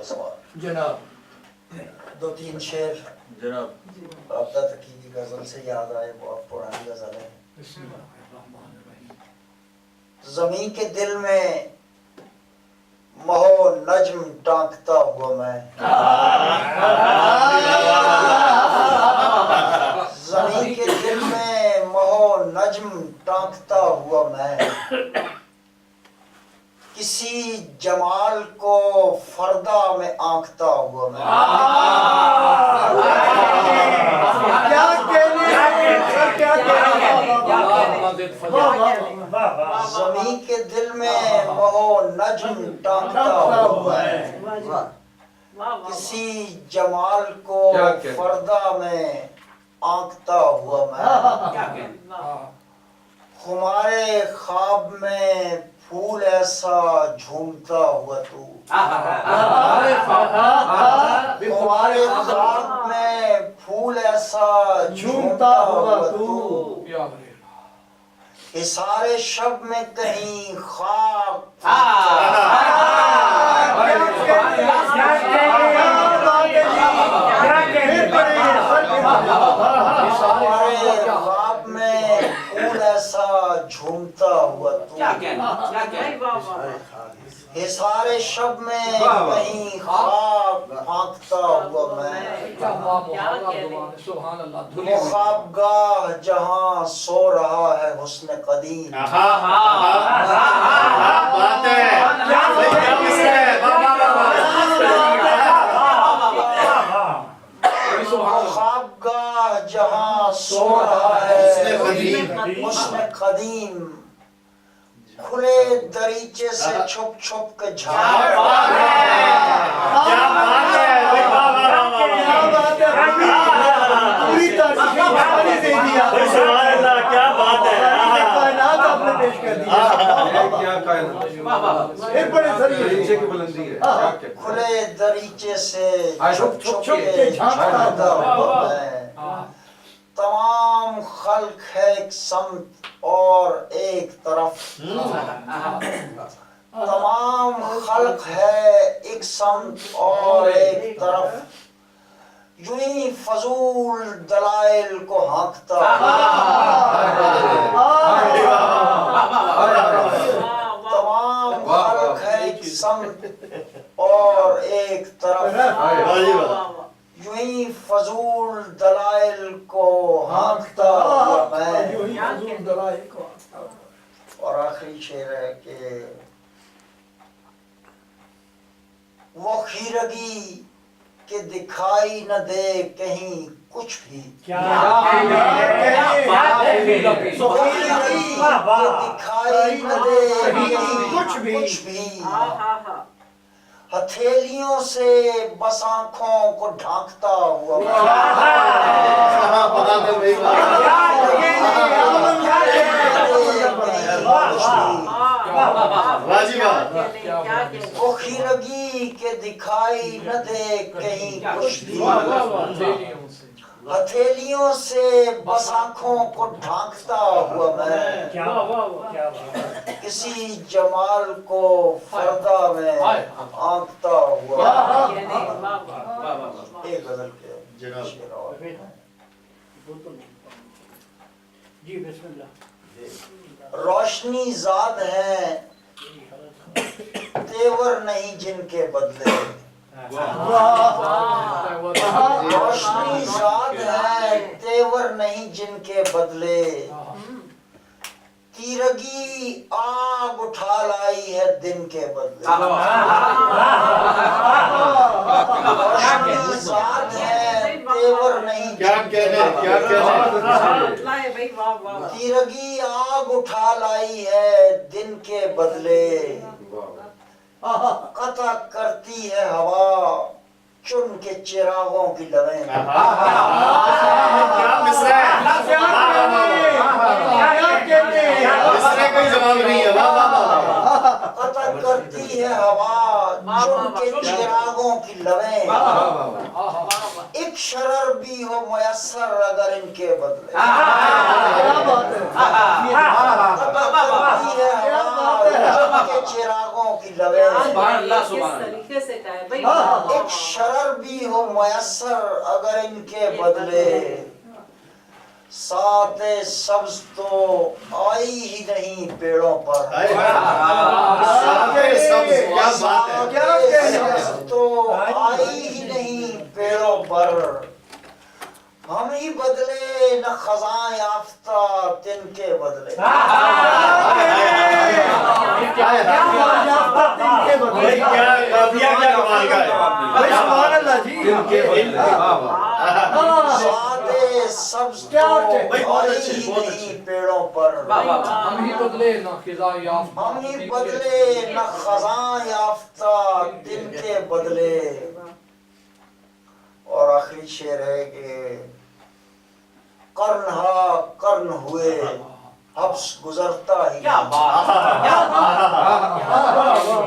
सवाल जनाब। दो तीन शेर जनाब। राब्ता तकी की गजल से याद आए, बहुत पुरानी गजल है। जमीन के दिल में महो नज्म टांकता हुआ मैं, जमीन के दिल में महो नज्म टांकता हुआ मैं, किसी जमाल को फरदा में आंकता हुआ मैं। जमीन के दिल में महो नज्म टांकता हुआ मैं, किसी जमाल को फरदा में आंकता हुआ मैं। हमारे ख्वाब में फूल ऐसा झूमता हुआ तू, हमारे ख्वाब में फूल ऐसा झूमता हुआ तू, इशारे शब में कहीं ख्वाब ख्वाब में फूल ऐसा झूमता हुआ तू, हिसारे शब में कहीं ख्वाब फांकता हुआ मैं। वो ख्वाबगाह जहाँ सो रहा है हुस्न कदीम, ख्वाबगाह जहाँ सो रहा है हुस्न कदीम, खुले दरीचे से छुप छुप के खुले दरीचे से छुप छुप के झांकता हुआ मैं। तमाम खल्क है एक समत और एक तरफ, तमाम खल्क है एक समत और एक तरफ, यूं ही फजूल दलाइल को हाँकता। तमाम खल्क है एक समत और एक तरफ, यूं ही फजूल दलाइल को हाँकता हुआ मैं। और आखिरी शेर है कि वो खीरगी के दिखाई न दे कहीं कुछ भी, दिखाई न दे कहीं कुछ भी, हथेलियों से बस आँखों को ढांकता हुआ वो खीरगी के दिखाई न दे कहीं कुछ भी, हथेलियों से बस आँखों को ढांकता हुआ मैं, किसी जमाल को फरदा में आंकता हुआ। एक गजल के जी बिस्मिल्लाह। रोशनी ज़ाद है तेवर नहीं जिनके बदले, रोशनी ज़ाद है तेवर नहीं जिनके बदले, तीरगी आग उठा लाई है दिन के बदले। रोशनी ज़ाद है तेवर नहीं तीरगी आग उठा लाई है दिन के बदले, कता करती है हवा चुन के चिरागों की लवें। कता करती है हवा चुन के चिरागों की लवें, एक एक शरर भी हो मयसर अगर इनके बदले, के चिरागों की लवे, एक शरर भी हो मयसर अगर इनके बदले, साते सब्ज तो आई ही नहीं पेड़ों पर, साते सब्ज तो आई ही नहीं पेड़ों पर, हम ही बदले न खजां याफ्ता तिनके बदले, साते सब्ज तो आई ही नहीं पेड़ों पर, हम ही बदले न खजां याफ्ता, हम ही बदले न खजां याफ्ता तिनके बदले। और आखिरी शेर है कि कर्न हा कर्न हुए हब्स गुजरता ही,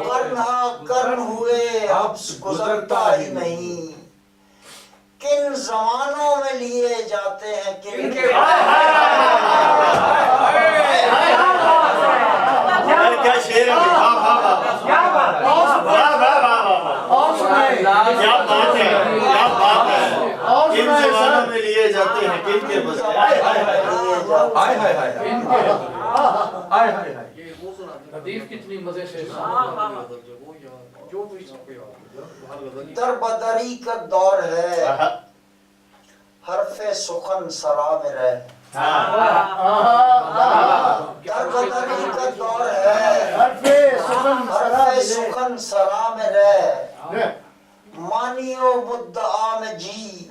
कर्न हा कर्न हुए हब्स गुजरता ही नहीं, किन जमानों में लिए जाते हैं किन के, क्या शेर है, क्या बात है, क्या बात है, क्या बात है, किन जमानों में लिए जाते हैं किन के बदले, हाय हाय हाय हाय हाय, हदीस कितनी मजे से, दरबदरी का दौर है हरफे सुखन सरा में रहे, दरबदरी का दौर है हरफे सुखन सरा में रहे, मानियो मुद्दआ में जी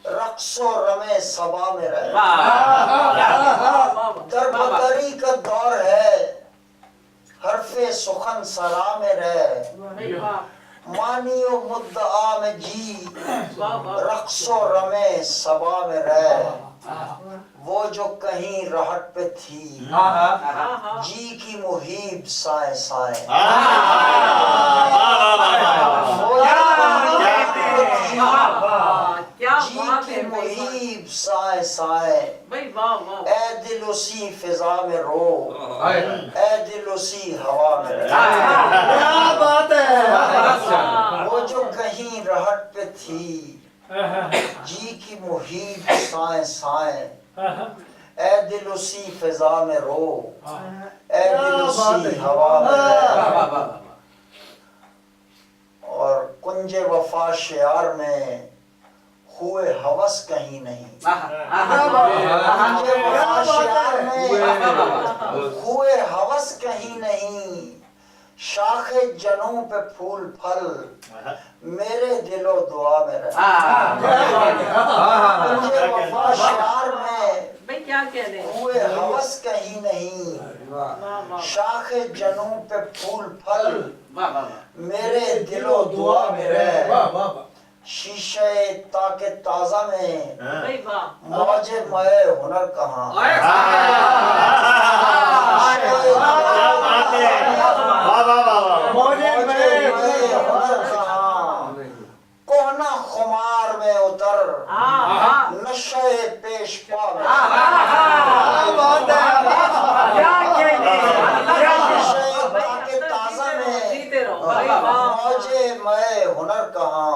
रक्सो रमे सबा में रहे, दरबदरी का दौर है हरफे सुखन सरा में रहे, मानियो मुद्दआ में जी रक्सो रमे सबा में रहे, वो जो कहीं रहट पे थी जी की मुहीब साए साए, जी की मुहीब साए साए, ए दिल उसी फिजा में रो, ए दिल उसी हवा में रहे, क्या बात है, वो जो कहीं रहट पे थी जी की मुहीब साए साए, ए दिल उसी फिजा में रो, ए दिल उसी हवा में रहे। और कुंजे वफा शियार में हुए हवस कहीं नहीं, कुंजे वफा शियार में हुए हवस कहीं नहीं, शाखे जनों पे फूल फल मेरे दिलो दुआ में रहे, कुंजे वफा शियार में हुए हवस कहीं नहीं, शाखे जनों पे फूल फल मेरे दिलो दुआ में रहे, शीशे ताके ताजा में मौजे मए हुनर कहाँ, मौजे मए हुनर कहाँ, कोहना खुमार में उतर नशे पेश पा में, ताके ताजा में मौजे मए हुनर कहाँ,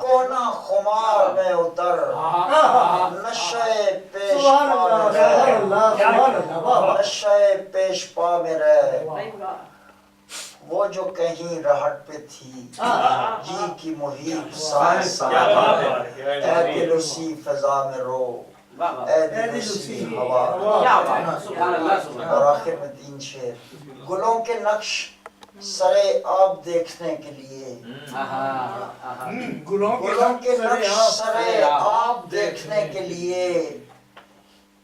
कोना खुमार में उतर नशे पेश पा में, नशे पेश पा में रहे, वो जो कहीं रहट पे थी जी की मुहीब साए साए, ए दिल उसी फिजा में रो, ए दिल उसी हवा। और आखिर में 3 शेर, गुलों के नक्श सरे आप देखने के लिए, गुलों के नक्श सरे आप देखने के लिए,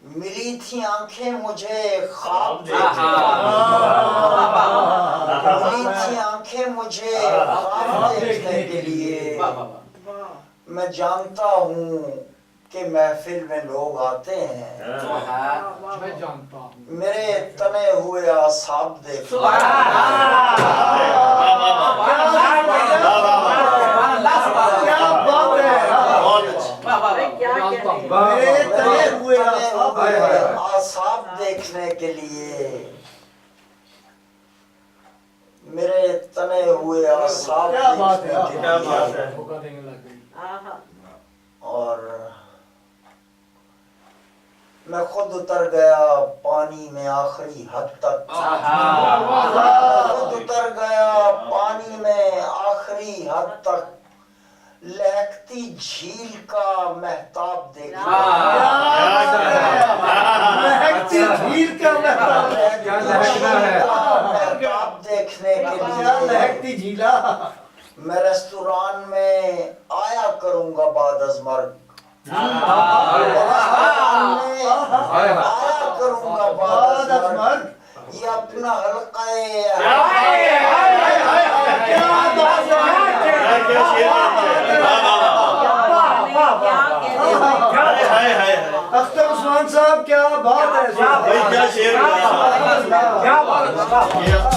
मिली थी आंखें मुझे ख्वाब देखने, मिली थी आंखें मुझे ख्वाब देखने के लिए, मैं जानता हूँ कि महफिल में लोग आते हैं, मैं जानता हूँ मेरे तने हुए आसाब देखने, मेरे तले हुए आसाब देखने के लिए, मेरे तने हुए आसाब देखने के लिए, धोखा देने लग गई। और मैं खुद उतर गया पानी में आखिरी हद तक, खुद उतर गया पानी में आखिरी हद तक, लहकती झील का महताब देखने, लहकती झील का महताब देखने के लिए लहकती झीला। मैं रेस्तुरान में आया करूंगा बाद अज़ मर्ग, आया करूंगा बाद अज़ मर्ग, ये अपना हल्का अख्तर उस्मान साहब क्या बात है, क्या शेर, क्या बात है।